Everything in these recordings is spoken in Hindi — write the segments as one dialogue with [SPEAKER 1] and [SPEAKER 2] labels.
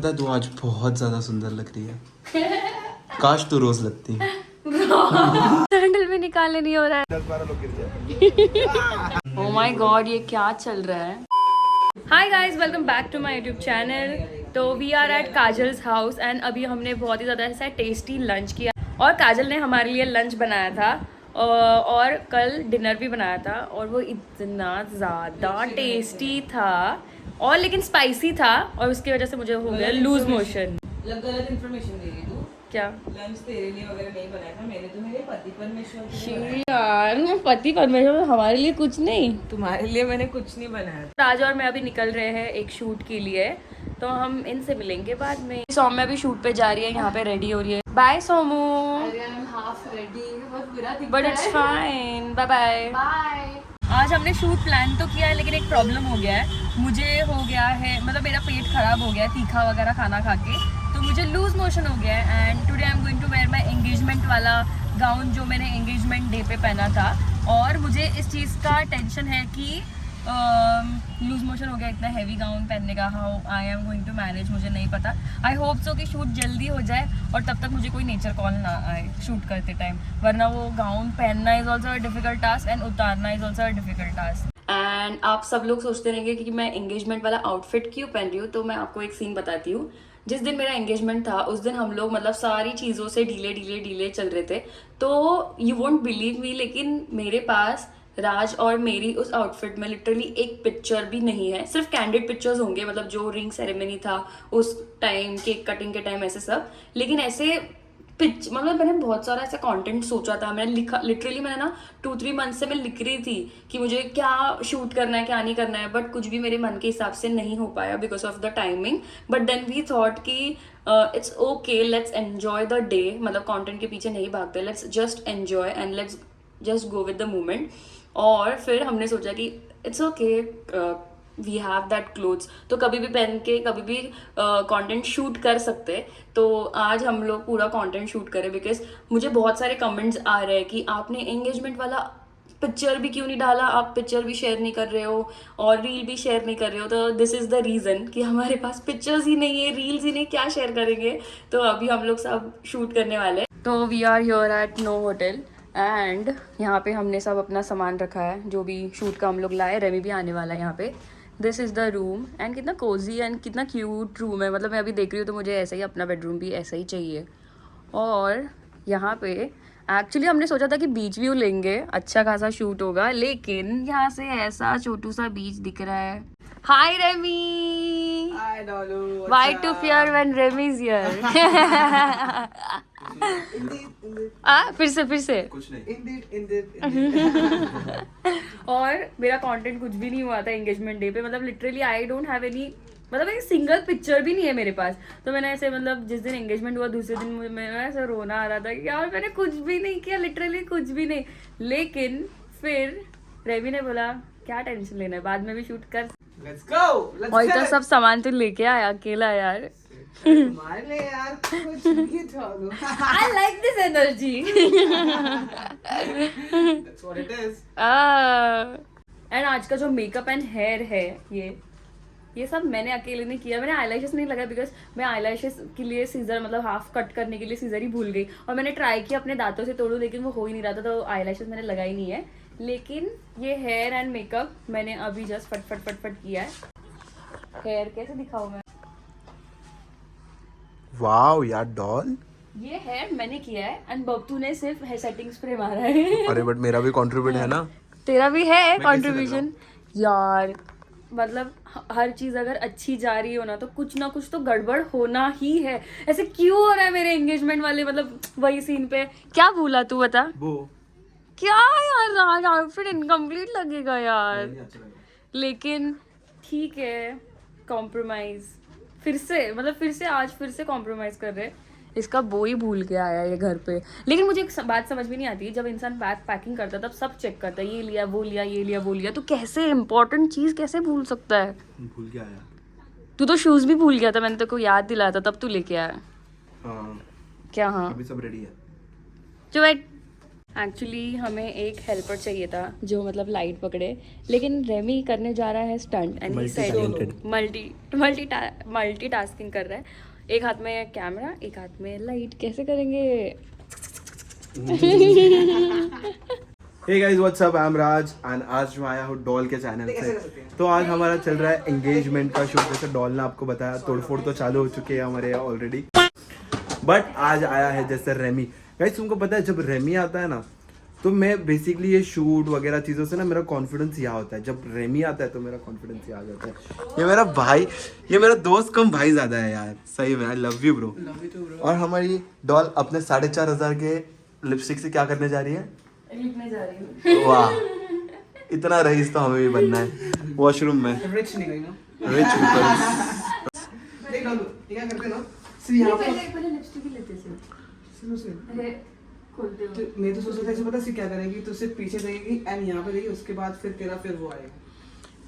[SPEAKER 1] पता तू आज बहुत ज्यादा सुंदर लग रही है। काश तू रोज लगती।
[SPEAKER 2] सैंडल भी निकालने नहीं हो रहा है। 10-12 लोग गिर जाए। ओह माय गॉड, ये क्या चल रहा है। Hi guys, welcome back to my YouTube channel. तो we are at Kajal's house and अभी हमने बहुत ही ज़्यादा ऐसा टेस्टी लंच किया और काजल ने हमारे लिए लंच बनाया था और कल डिनर भी बनाया था और वो इतना ज़्यादा टेस्टी था और लेकिन स्पाइसी था और उसकी वजह से मुझे हो गया लूज मोशन।
[SPEAKER 3] गलत इन्फॉर्मेशन दे रही तू।
[SPEAKER 2] क्या
[SPEAKER 3] लंच तेरे लिए वगैरह नहीं बनाया था, मैंने तो मेरे पति परमेश्वर के लिए बनाया।
[SPEAKER 2] यार, पति परमेश्वर हमारे लिए कुछ नहीं,
[SPEAKER 3] तुम्हारे लिए मैंने कुछ नहीं बनाया।
[SPEAKER 2] राज और मैं अभी निकल रहे हैं एक शूट के लिए, तो हम इनसे मिलेंगे बाद में। सौम्या भी शूट पे जा रही है, यहाँ पे रेडी हो रही है। Bye Somu. But it's fine, bye bye. आज हमने शूट प्लान तो किया है लेकिन एक प्रॉब्लम हो गया है। मुझे हो गया है, मतलब मेरा पेट खराब हो गया है तीखा वगैरह खाना खा के, तो मुझे लूज मोशन हो गया है। And today I am going to wear my engagement वाला गाउन जो मैंने एंगेजमेंट डे पे पहना था और मुझे इस चीज़ का टेंशन है कि लूज मोशन हो गया इतना हैवी गाउन पहनने का। How I am going to manage, मुझे नहीं पता। आई होप सो कि शूट जल्दी हो जाए और तब तक मुझे कोई नेचर कॉल ना आए शूट करते टाइम, वरना वो गाउन पहनना is also a difficult task and उतारना is also a difficult task. And आप सब लोग सोचते रहेंगे कि मैं एंगेजमेंट वाला आउटफिट क्यों पहन रही हूँ, तो मैं आपको एक सीन बताती हूँ। जिस दिन मेरा एंगेजमेंट था उस दिन हम लोग मतलब सारी चीज़ों से डीले चल रहे थे, तो यू वोंट बिलीव मी, लेकिन मेरे पास राज और मेरी उस आउटफिट में लिटरली एक पिक्चर भी नहीं है। सिर्फ कैंडिड पिक्चर्स होंगे, मतलब जो रिंग सेरेमनी था उस टाइम, केक कटिंग के टाइम, ऐसे सब। लेकिन ऐसे मतलब मैंने बहुत सारा ऐसा कंटेंट सोचा था, मैंने लिखा, लिटरली मैंने ना 2-3 मंथ से मैं लिख रही थी कि मुझे क्या शूट करना है क्या नहीं करना है, बट कुछ भी मेरे मन के हिसाब से नहीं हो पाया because of the timing. But then we thought कि it's okay, let's enjoy the day, मतलब कंटेंट के पीछे नहीं भागते, let's just enjoy and let's just go with the moment. और फिर हमने सोचा कि it's okay, we have that clothes, तो कभी भी पहन के कभी भी कंटेंट शूट कर सकते। तो आज हम लोग पूरा कंटेंट शूट करें बिकॉज मुझे बहुत सारे कमेंट्स आ रहे हैं कि आपने एंगेजमेंट वाला पिक्चर भी क्यों नहीं डाला, आप पिक्चर भी शेयर नहीं कर रहे हो और रील भी शेयर नहीं कर रहे हो। तो दिस इज़ द रीज़न कि हमारे पास पिक्चर्स ही नहीं है, रील्स ही नहीं, क्या शेयर करेंगे। तो अभी हम लोग सब शूट करने वाले हैं। तो we are here at Novotel and यहाँ पे हमने सब अपना सामान रखा है जो भी शूट का हम लोग लाए। रेमी भी आने वाला है यहाँ पे। This is the room and कितना कोजी एंड कितना क्यूट रूम है, मतलब मैं अभी देख रही हूँ तो मुझे ऐसा ही अपना बेडरूम भी ऐसा ही चाहिए। और यहाँ पे एक्चुअली हमने सोचा था कि बीच व्यू लेंगे, अच्छा खासा शूट होगा, लेकिन यहाँ से ऐसा छोटू सा बीच दिख रहा है। Hi Remy,
[SPEAKER 3] hi Dollu,
[SPEAKER 2] why to fear when Remy is here. फिर से
[SPEAKER 1] कुछ नहीं।
[SPEAKER 2] और मेरा कंटेंट कुछ भी नहीं हुआ था एंगेजमेंट डे पे, मतलब literally I don't have any, मतलब एक सिंगल पिक्चर भी नहीं है मेरे पास। तो मैंने ऐसे, मतलब जिस दिन एंगेजमेंट हुआ दूसरे दिन मुझे मेरा ऐसा रोना आ रहा था कि यार मैंने कुछ भी नहीं किया, लिटरली कुछ भी नहीं। लेकिन फिर रेमी ने बोला क्या टेंशन लेना है, बाद में भी शूट कर।
[SPEAKER 3] लेट्स गो, लेट्स
[SPEAKER 2] और तो सब सामान तो लेके आया अकेला यार।
[SPEAKER 3] तुम्हारे लिए यार कुछ नहीं डॉलू।
[SPEAKER 2] I like this energy.
[SPEAKER 3] That's what it is.
[SPEAKER 2] And आज का जो मेकअप एंड हेयर है ये सब मैंने अकेले नहीं किया। मैंने आईलैशेस नहीं लगाया बिकॉज मैं आईलैशेस के लिए सीजर, मतलब हाफ कट करने के लिए सीजर ही भूल गई और मैंने ट्राई किया अपने दांतों से तोड़ूं लेकिन वो हो ही नहीं रहा था, तो आईलैशेस मैंने लगाई नहीं है। लेकिन ये हेयर एंड मेकअप मैंने अभी जस्ट फट किया है। हेयर कैसे दिखाऊं मैं?
[SPEAKER 1] वाओ यार डॉल,
[SPEAKER 2] ये हेयर मैंने किया है एंड बब्तू ने सिर्फ हेयर सेटिंग स्प्रे मारा है।
[SPEAKER 1] अरे बट मेरा भी कंट्रीब्यूट है ना।
[SPEAKER 2] तेरा भी है
[SPEAKER 1] मैं कैसे
[SPEAKER 2] कंट्रीब्यूशन यार, मतलब हर चीज अगर अच्छी जा रही हो ना तो कुछ ना कुछ तो गड़बड़ होना ही है। ऐसे क्यों हो रहा है मेरे एंगेजमेंट वाले, मतलब वही सीन पे क्या भूला तू बता?
[SPEAKER 1] वो
[SPEAKER 2] क्या यार, आज आउटफिट इनकम्प्लीट लगेगा यार, लेकिन ठीक है, कॉम्प्रोमाइज फिर से आज फिर से कॉम्प्रोमाइज कर रहे। इसका वो ही भूल के आया ये घर पे। लेकिन मुझे एक बात समझ में नहीं आती है, जब इंसान बैग पैकिंग करता है तब सब चेक करता है, ये लिया वो लिया ये लिया वो लिया, तो कैसे इंपॉर्टेंट चीज कैसे भूल सकता है?
[SPEAKER 1] भूल के आया।
[SPEAKER 2] तू तो शूज भी भूल गया था, मैंने तेरे को याद दिलाया था तब तू लेके आया।
[SPEAKER 1] हाँ
[SPEAKER 2] क्या हाँ?
[SPEAKER 1] अभी सब रेडी है।
[SPEAKER 2] जो एक्चुअली हमें एक हेल्पर चाहिए था जो मतलब लाइट पकड़े, लेकिन रेमी करने जा रहा है स्टंट एंड मल्टी टास्किंग कर रहा है। एक हाथ में कैमरा, एक हाथ में लाइट, कैसे करेंगे?
[SPEAKER 1] Hey guys what's up, I am Raj and आज मैं आया हूँ डॉल के चैनल से। तो आज हमारा चल रहा है एंगेजमेंट का शूट। जैसे डॉल ने आपको बताया, तोड़फोड़ तो चालू हो चुकी है हमारे यहाँ ऑलरेडी, बट आज आया है जैसे रेमी। गाइस तुमको पता है, जब रेमी आता है ना तो मैं बेसिकली ये शूट वगैरह चीज़ों से ना मेरा कॉन्फिडेंस यहाँ होता है। जब रेमी आता है तो मेरा कॉन्फिडेंस यहाँ आ जाता है। ये मेरा भाई, ये मेरा दोस्त कम भाई ज़्यादा है यार, सही में। I love you bro. और हमारी डॉल अपने 4,500 के लिपस्टिक से क्या करने जा रही है?
[SPEAKER 2] लिखने जा रही हूँ।
[SPEAKER 1] वाह, इतना रईस तो हमें भी बनना है वॉशरूम में।
[SPEAKER 4] रिच नहीं गई ना,
[SPEAKER 1] रिच
[SPEAKER 4] देख लो ये क्या करते हैं ना, सिर्फ यहाँ पे
[SPEAKER 2] पहले लिपस्टिक ही लेते थे।
[SPEAKER 4] सुनो
[SPEAKER 2] अरे खोलते हो।
[SPEAKER 4] तो मैं तो सोच रहा था पता सिर्फ क्या करेगी, तो सिर्फ पीछे देगी एंड यहाँ पे देगी, उसके बाद फिर तेरा फिर वो आएगा।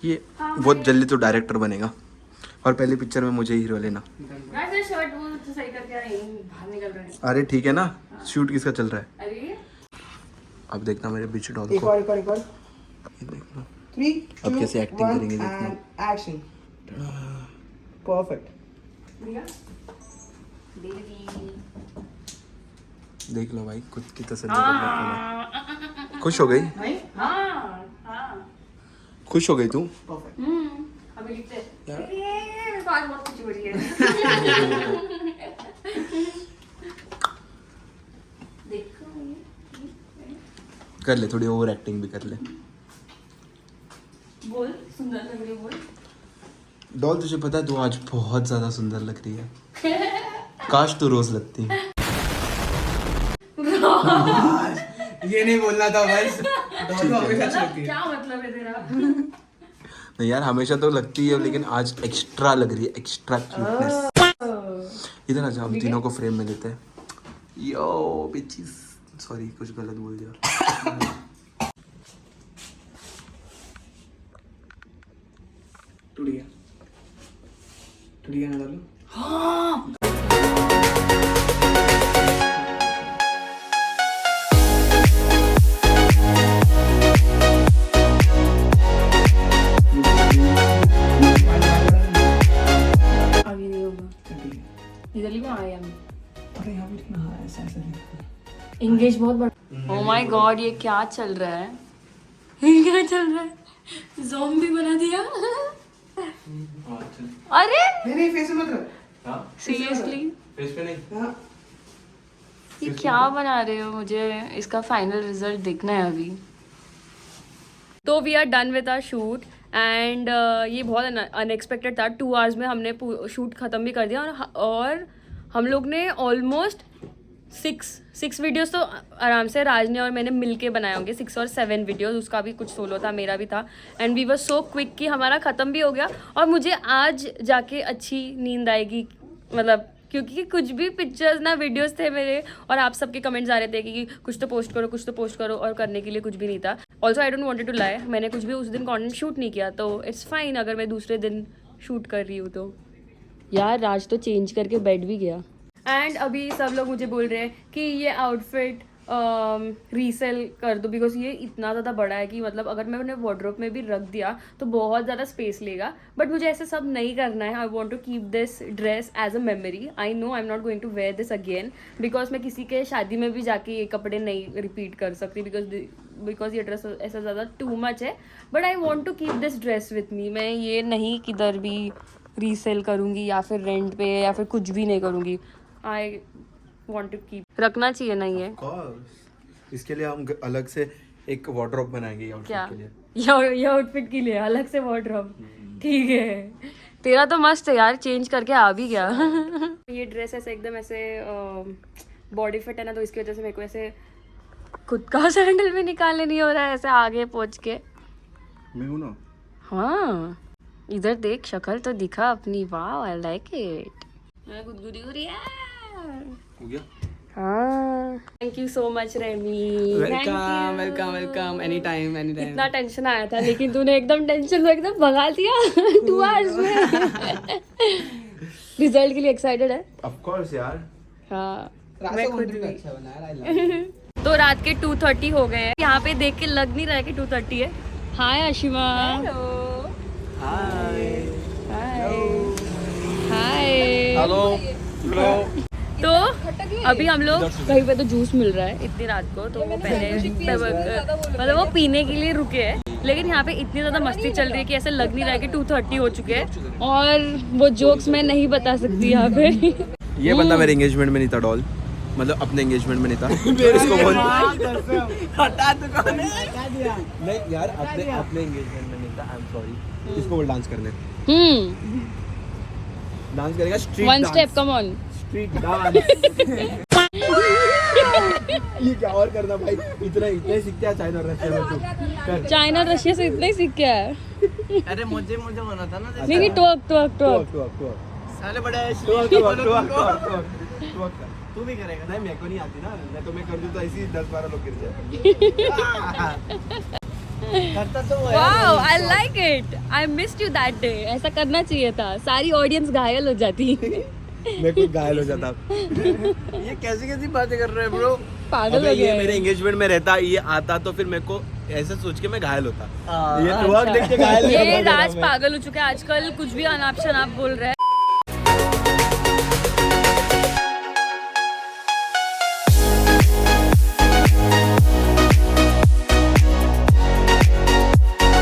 [SPEAKER 1] ये बहुत जल्दी तो डायरेक्टर बनेगा और पहली पिक्चर में मुझे हीरो लेना।
[SPEAKER 2] वैसे शर्ट वो तो सही करके आई, बाहर निकल रहे हैं।
[SPEAKER 1] अरे ठीक है ना, शूट किसका चल रहा है?
[SPEAKER 2] अरे
[SPEAKER 1] अब देखना मेरे बीच डॉल
[SPEAKER 4] एक
[SPEAKER 1] को,
[SPEAKER 4] और ये
[SPEAKER 1] देखना
[SPEAKER 4] 3
[SPEAKER 1] अब कैसे acting करेंगे देखना।
[SPEAKER 4] देखना। Action perfect.
[SPEAKER 2] भैया बेबी
[SPEAKER 1] देख लो भाई, खुद की तसल्ली कर लो। खुश हो गई?
[SPEAKER 4] नहीं
[SPEAKER 2] हाँ हाँ
[SPEAKER 1] खुश हो गई तू?
[SPEAKER 4] परफेक्ट।
[SPEAKER 2] अभी लिखते हैं। ये बात बहुत कुछ हो रही है। देखो
[SPEAKER 1] कर ले, थोड़ी ओवर एक्टिंग भी कर ले।
[SPEAKER 2] बोल, सुंदर लग रही है, बोल।
[SPEAKER 1] डॉल तुझे पता है, तू आज बहुत ज्यादा सुंदर लग रही है। काश तू रोज लगती।
[SPEAKER 4] ये नहीं बोलना था बस, दोनों हमेशा अच्छी लगती है।
[SPEAKER 2] क्या मतलब है तेरा?
[SPEAKER 1] नहीं यार, हमेशा तो लगती है, लेकिन आज एक्स्ट्रा लग रही है, एक्स्ट्रा क्यूटनेस। इधर आ जाओ, हम तीनों को फ्रेम में लेते हैं। यो बिचीज, सॉरी कुछ गलत बोल दिया।
[SPEAKER 4] टूट गया ना डालो।
[SPEAKER 2] अभी नहीं होगा। इधर लिखो आई एम
[SPEAKER 4] अरे यहाँ पे लिखना, हाँ ऐसा ऐसा लिखना।
[SPEAKER 2] इंग्लिश बहुत बड़ा। ओह माय गॉड, ये क्या चल रहा है? ये क्या चल रहा है? ज़ॉम्बी बना दिया। अरे
[SPEAKER 4] नहीं फेस में मत रख।
[SPEAKER 2] सीरियसली
[SPEAKER 1] फेस पे नहीं।
[SPEAKER 4] हाँ
[SPEAKER 2] ये क्या बना रहे हो? मुझे इसका फाइनल रिजल्ट देखना है अभी। तो we are done with our shoot and ये बहुत अनएक्सपेक्टेड था। 2 आवर्स में हमने शूट ख़त्म भी कर दिया और हम लोग ने ऑलमोस्ट 6 वीडियोस तो आराम से राज ने और मैंने मिलके बनाए होंगे, 6 और 7 वीडियोस। उसका भी कुछ सोलो था, मेरा भी था and we were so quick कि हमारा ख़त्म भी हो गया। और मुझे आज जाके अच्छी नींद आएगी, मतलब क्योंकि कुछ भी पिक्चर्स ना वीडियोस थे मेरे और आप सबके कमेंट्स आ रहे थे कि कुछ तो पोस्ट करो, कुछ तो पोस्ट करो, और करने के लिए कुछ भी नहीं था। Also I don't wanted to lie, मैंने कुछ भी उस दिन कंटेंट शूट नहीं किया, तो इट्स फाइन अगर मैं दूसरे दिन शूट कर रही हूँ तो। यार राज तो चेंज करके बेड भी गया एंड अभी सब लोग मुझे बोल रहे हैं कि ये आउटफिट रीसेल कर दो, बिकॉज ये इतना ज़्यादा बड़ा है कि मतलब अगर मैं उन्हें वार्डरोब में भी रख दिया तो बहुत ज़्यादा स्पेस लेगा। बट मुझे ऐसे सब नहीं करना है। I want to keep this dress as a memory. I know I am not going to wear this again, because मैं किसी के शादी में भी जाके ये कपड़े नहीं रिपीट कर सकती, बिकॉज ये ड्रेस ऐसा ज़्यादा टू मच है। But I want to keep this dress with me. मैं ये नहीं किधर भी रीसेल करूँगी या फिर रेंट पे या फिर कुछ भी नहीं करूँगी। आई want to keep, रखना चाहिए नहीं है?
[SPEAKER 1] इसके लिए हम अलग से एक वार्डरोब बनाएंगे ये
[SPEAKER 2] क्या?
[SPEAKER 1] आउटफिट के लिए।
[SPEAKER 2] ये आउटफिट के लिए अलग से वार्डरोब? ठीक है, तेरा तो मस्त है यार, चेंज करके आ भी गया। ये ड्रेस ऐसे एकदम ऐसे बॉडी फिट है ना, तो इसकी वजह से मेरे को ऐसे खुद का सैंडल भी निकालने नहीं हो रहा है ऐसे आगे पहुंच के।
[SPEAKER 1] मैं हूं ना।
[SPEAKER 2] हाँ इधर देख, शक्ल तो दिखा अपनी। वाह आई लाइक इट। मैं गुदगुदी हो रही है।
[SPEAKER 1] हो गया?
[SPEAKER 2] हाँ thank you so much Remi.
[SPEAKER 4] Welcome welcome welcome, any time any time.
[SPEAKER 2] इतना टेंशन आया था लेकिन तूने एकदम टेंशन को एकदम भगा दिया 2 आवर्स में। रिजल्ट के लिए एक्साइटेड है?
[SPEAKER 1] ऑफ कोर्स यार।
[SPEAKER 2] हाँ
[SPEAKER 4] रास्ता
[SPEAKER 2] मैं खुद
[SPEAKER 4] भी
[SPEAKER 2] भी।
[SPEAKER 4] अच्छा बना है, आई लव।
[SPEAKER 2] तो रात के 2:30 हो गए हैं। यहाँ पे देख के लग नहीं रहा है कि 2:30 है। हाय आशिमा। हाय
[SPEAKER 1] हेलो
[SPEAKER 2] तो अभी हम लोग कहीं पे तो जूस मिल रहा है इतनी रात को, तो वो पहले मतलब वो पीने के लिए रुके हैं। लेकिन यहाँ पे इतनी ज़्यादा मस्ती चल रही है कि ऐसे लग नहीं रहा है कि 2:30 हो चुके हैं। और वो जोक्स मैं नहीं बता सकती यहाँ पे।
[SPEAKER 1] ये बंदा मेरे एंगेजमेंट में नहीं था डॉल, मतलब अपने एंगेजमेंट में नहीं था। इसको बोल नहीं यार, अपने एंगेजमेंट में नहीं था। I am sorry. इसको बोल डांस करने। डांस करेगा street
[SPEAKER 2] one step come on.
[SPEAKER 1] Street dance. ये क्या और करना भाई, इतने सीखते हैं चाइना रशिया में तू कर।
[SPEAKER 2] चाइना रशिया से इतना ही सीख के आया।
[SPEAKER 4] अरे मुझे होना था ना।
[SPEAKER 2] नहीं टॉक
[SPEAKER 4] साले बड़े तू भी करेगा।
[SPEAKER 1] नहीं मेरे को नहीं आती ना, मैं तो मैं कर दूं तो ऐसे ही 10-12 लोग गिर जाए।
[SPEAKER 4] करता तो है।
[SPEAKER 2] Wow I like it. I missed you that day. ऐसा करना चाहिए था, सारी ऑडियंस घायल हो जाती।
[SPEAKER 1] मैं खुद घायल हो जाता।
[SPEAKER 4] ये कैसी बातें कर रहे हैं ब्रो?
[SPEAKER 2] पागल
[SPEAKER 1] अबे
[SPEAKER 2] हो
[SPEAKER 1] ये
[SPEAKER 2] गया
[SPEAKER 1] मेरे
[SPEAKER 2] है।
[SPEAKER 1] एंगेजमेंट में रहता, ये आता तो फिर मेरे को ऐसा सोच के मैं घायल होता। ये
[SPEAKER 4] अच्छा।
[SPEAKER 1] ट्वर्क देख के घायल नहीं
[SPEAKER 2] ये
[SPEAKER 1] होता मेरा
[SPEAKER 2] राज
[SPEAKER 1] मैं।
[SPEAKER 2] पागल हो चुके हैं आजकल, कुछ भी अनाप शनाप बोल रहे हैं।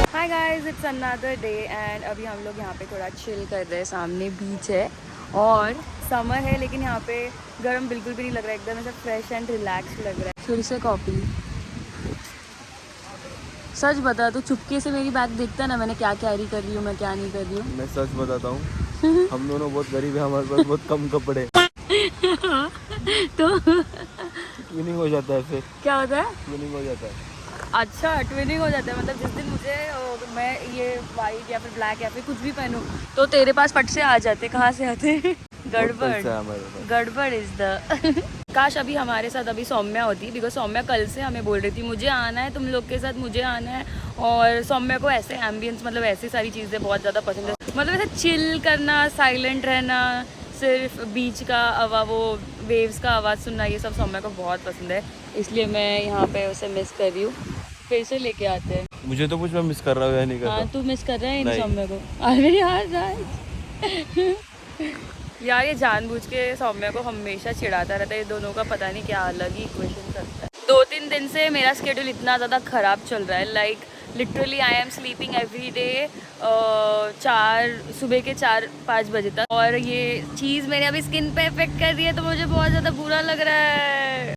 [SPEAKER 2] Hi guys, it's another day and अभी हम लोग यहाँ पे थोड़ा चिल कर रहे हैं। सामने बीच है और समर है, लेकिन यहाँ पे गर्म बिल्कुल भी नहीं लग रहा है, एकदम ऐसा फ्रेश एंड रिलैक्स लग रहा है। फिर से कॉफी। सच बता, तो चुपके से मेरी बैग देखता है ना, मैंने क्या कैरी कर रही हूँ, मैं क्या नहीं कर रही हूँ।
[SPEAKER 1] मैं सच बताता हूँ, हम दोनों बहुत गरीब हैं, हमारे पास बहुत कम कपड़े।
[SPEAKER 2] तो
[SPEAKER 1] ट्विनिंग हो जाता है फिर।
[SPEAKER 2] क्या होता है?
[SPEAKER 1] ट्विनिंग हो जाता है।
[SPEAKER 2] अच्छा, ट्विनिंग हो जाता है। मतलब जिस दिन मुझे मैं ये वाइट या फिर ब्लैक या फिर कुछ भी पहनूं तो तेरे पास फट से आ जाते। कहाँ से आते? गड़बड़
[SPEAKER 1] पैसा है हमारे पास।
[SPEAKER 2] गड़बड़ इज द काश अभी हमारे साथ अभी सौम्या होती, बिकॉज सौम्या कल से हमें बोल रही थी मुझे आना है तुम लोग के साथ, मुझे आना है। और सौम्या को ऐसे एम्बियंस, मतलब ऐसी सारी चीज़ें बहुत ज़्यादा पसंद है। मतलब ऐसे चिल करना, साइलेंट रहना, सिर्फ बीच का आवाज़, वो वेव्स का आवाज़ सुनना, ये सब सौम्या को बहुत पसंद है। इसलिए मैं यहाँ पे उसे मिस कर रही हूँ। फिर से लेके आते हैं।
[SPEAKER 1] मुझे तो कुछ मैं मिस कर रहा हूँ या नहीं कर रहा।
[SPEAKER 2] हाँ, तू मिस कर रहा है इन
[SPEAKER 1] नहीं।
[SPEAKER 2] सौम्या को? अरे यार ये जानबूझ के सौम्या को हमेशा चिढ़ाता रहता है। ये दोनों का पता नहीं क्या अलग ही इक्वेशन चलता है। 2-3 दिन से मेरा स्केड्यूल इतना ज़्यादा ख़राब चल रहा है। Like literally I am sleeping every day सुबह के 4-5 बजे तक। और ये चीज़ मेरे अभी स्किन पे इफेक्ट कर रही है, तो मुझे बहुत ज़्यादा बुरा लग रहा है।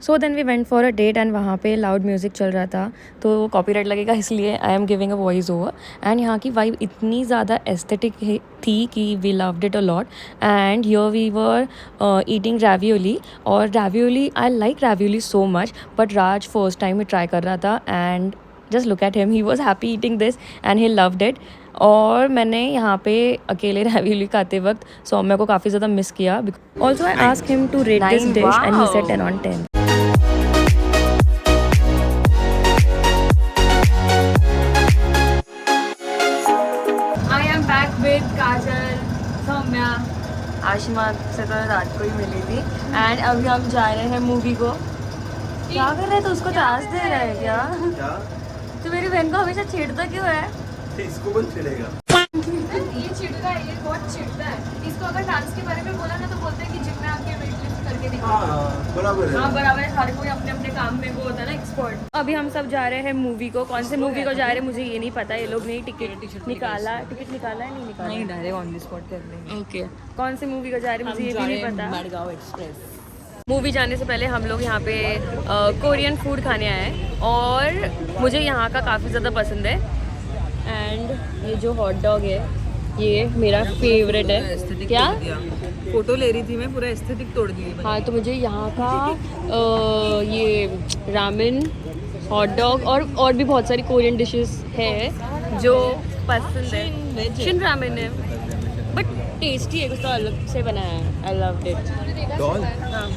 [SPEAKER 2] So then we went for a date and वहाँ पे लाउड म्यूज़िक चल रहा था, तो कॉपीराइट लगेगा, इसलिए I am giving a voice over. And यहाँ की वाइब इतनी ज़्यादा एस्थेटिक थी कि we loved it a lot. And here we were eating ravioli, और ravioli, I like ravioli so much, but Raj first time ही ट्राई कर रहा था and just look at him, he was happy eating this and he loved it. और मैंने यहाँ पे अकेले रैवियोली खाते वक्त सौम्या को काफ़ी ज़्यादा मिस किया। Also I asked him to rate this dish and he said 10 on 10. With Kajal, Saumya, Ashima से तो रात को ही मिली थी। एंड अभी हम जा रहे हैं मूवी को। क्या कर रहे थे? उसको टास्क दे रहा है क्या? तो मेरी बहन को हमेशा छेड़ता क्यों है?
[SPEAKER 1] इसको कौन छेड़ेगा?
[SPEAKER 2] ये चिढ़ता है, ये बहुत चिढ़ता है। इसको अगर डांस के बारे में बोला ना तो बोलते हैं कि जिम में आके वेट लिफ्ट करके दिखाओ।
[SPEAKER 1] हाँ, बराबर है।
[SPEAKER 2] हाँ बराबर है, हर कोई अपने अपने काम में वो होता है ना एक्सपर्ट। अभी हम सब जा रहे हैं मूवी को। कौन से मूवी को जा रहे हैं मुझे ये नहीं पता। ये लोग ने टिकट निकाला है, नहीं निकाला?
[SPEAKER 3] नहीं, डायरेक्ट ऑन द स्पॉट कर लेंगे।
[SPEAKER 2] ओके, कौन सी मूवी को जा रहे हैं मुझे ये भी नहीं पता।
[SPEAKER 3] मडगांव एक्सप्रेस।
[SPEAKER 2] मूवी जाने से पहले हम लोग यहाँ पे कोरियन फूड खाने आए हैं और मुझे यहाँ का काफ़ी ज़्यादा पसंद है। एंड ये जो हॉट डॉग है ये मेरा फेवरेट है। क्या?
[SPEAKER 3] फोटो ले रही थी मैं, पूरा एस्थेटिक तोड़ दी।
[SPEAKER 2] हाँ, तो मुझे यहाँ का ये रामेन, हॉट डॉग और भी बहुत सारी कोरियन डिशेस है जो पसंद है। शिन रामेन है बट टेस्टी है, कुछ तो अलग से बनाया है। I loved it.
[SPEAKER 1] डॉल
[SPEAKER 2] हाँ।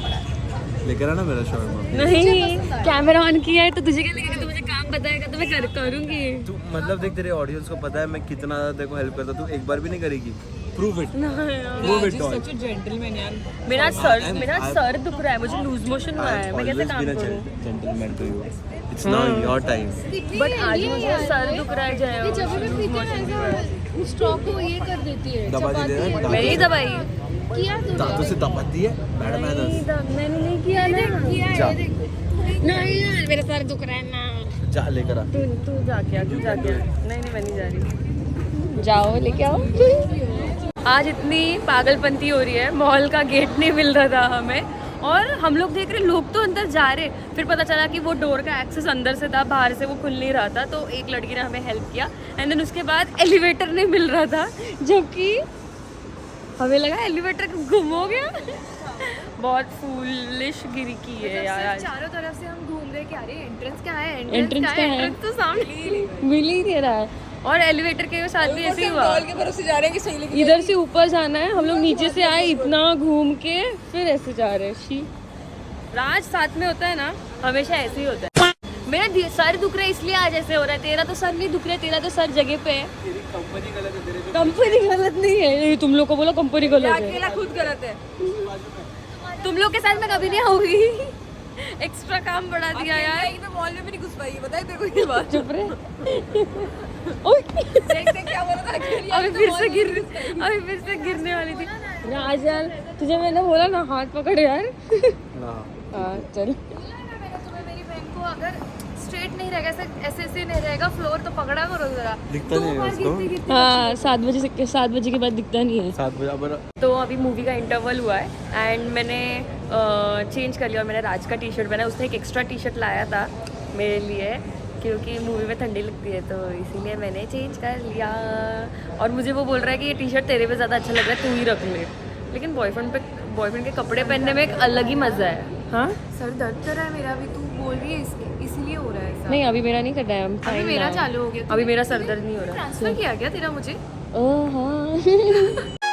[SPEAKER 1] लेकर आना मेरा शॉर्मा।
[SPEAKER 2] नहीं, कैमरा ऑन किया है तो तुझे क्या लगेगा? तो मुझे काम काम बताएगा तो मैं करूँगी।
[SPEAKER 1] तू मतलब देख, तेरे ऑडियंस को पता है मैं कितना ज़्यादा तेरे को हेल्प करता हूँ, तू एक बार भी नहीं करेगी? Prove it, prove it doll.
[SPEAKER 3] Gentleman यार।
[SPEAKER 2] मेरा सर दुख रहा है, मुझे लूज मोशन हुआ है, मैं कैसे काम करूँ?
[SPEAKER 1] Gentleman to you, it's now your time.
[SPEAKER 2] But आज मुझे सर दुख रहा है, जय
[SPEAKER 5] जब भी मैं पीछे ऐसा स्टॉक को ये कर देती है,
[SPEAKER 1] दबा दी
[SPEAKER 5] चबाती
[SPEAKER 1] है
[SPEAKER 5] है।
[SPEAKER 1] ना,
[SPEAKER 2] मैंने ही दबाई।
[SPEAKER 5] किया तूने?
[SPEAKER 1] दांतों से दबाती है, बैड मैनर्स।
[SPEAKER 2] मैंने नहीं किया ना।
[SPEAKER 5] किया
[SPEAKER 1] जा।
[SPEAKER 5] है, देख। नहीं यार, मेरा सर दुख रहा है ना।
[SPEAKER 1] जा लेकर आ।
[SPEAKER 2] तू जाके आ, तू जाके आ। नहीं मैं नहीं जा रही। जाओ लेके आओ। आज इतनी पागलपंती हो रही है, मॉल का गेट नहीं मिल रहा था हमें, और हम लोग देख रहे लोग तो अंदर जा रहे, फिर पता चला कि वो डोर का एक्सेस अंदर से था, बाहर से वो खुल नहीं रहा था, तो एक लड़की ने हमें हेल्प किया। एंड देन उसके बाद एलिवेटर नहीं मिल रहा था, जबकि हमें लगा एलिवेटर गुम हो गया। बहुत फूलिश गिरी की है यार आज।
[SPEAKER 5] चारों तरफ से हम घूम रहे कि अरे एंट्रेंस क्या है,
[SPEAKER 2] एंट्रेंस क्या है?
[SPEAKER 5] एंट्रेंस तो सामने
[SPEAKER 2] मिल ही नहीं रहा है। और एलिवेटर के साथ भी ऐसे ही हुआ,
[SPEAKER 3] डॉल के भरोसे जा रहे हैं कि सही लगे।
[SPEAKER 2] इधर से ऊपर जाना है, हम लोग नीचे से आए, इतना घूम के फिर ऐसे जा रहे हैं। शी राज साथ में होता है ना, हमेशा ऐसे ही होता है। मेरा सर दुख रहा है इसलिए आज ऐसे हो रहा है, तेरा तो सर नहीं दुख रहा है, तेरा तो सर जगह पे है। कंपनी गलत नहीं है, ये तुम लोग को बोलो कंपनी गलत है।
[SPEAKER 3] अकेला खुद गलत है।
[SPEAKER 2] तुम लोग के साथ मैं कभी नहीं आऊंगी। एक्स्ट्रा काम बढ़ा दिया यार।
[SPEAKER 3] एक तो मॉल में भी नहीं घुस पाई, बताए तेरे को ये बात।
[SPEAKER 2] चुप रहे। ओए
[SPEAKER 3] देख देख क्या बोला था अकेली।
[SPEAKER 2] अभी फिर से गिरने वाली थी। राज यार तुझे मैंने बोला ना हाथ पकड़ यार। हाँ चल।
[SPEAKER 5] मेरी बहन को अगर स्ट्रेट नहीं रहेगा, ऐसे ऐसे नहीं रहेगा फ्लोर, तो पकड़ा करो जरा।
[SPEAKER 1] दिखता नहीं है उसको।
[SPEAKER 2] हाँ 7 बजे के बाद दिखता नहीं है।
[SPEAKER 1] 7 बजे अब
[SPEAKER 2] तो अभी मूवी का इंटरवल हुआ है एंड मैंने चेंज कर लिया, और मैंने राज का टी शर्ट पहना। उसने एक एक्स्ट्रा टी शर्ट लाया था मेरे लिए, क्योंकि मूवी में ठंडी लगती है, तो इसीलिए मैंने चेंज कर लिया। और मुझे वो बोल रहा है कि ये टी शर्ट तेरे पे ज़्यादा अच्छा लग रहा है, तू ही रख ले। लेकिन बॉयफ्रेंड के कपड़े पहनने में एक अलग ही मज़ा है। हाँ
[SPEAKER 5] सर दर्द कर रहा है मेरा भी, तू बोल रही है इसीलिए हो रहा है ऐसा।
[SPEAKER 2] नहीं अभी मेरा नहीं कर रहा है, हम
[SPEAKER 5] अभी मेरा चालू हो गया।
[SPEAKER 2] अभी मेरा सर दर्द नहीं हो रहा।
[SPEAKER 5] ट्रांसफर किया गया तेरा मुझे?
[SPEAKER 2] ओह हाँ।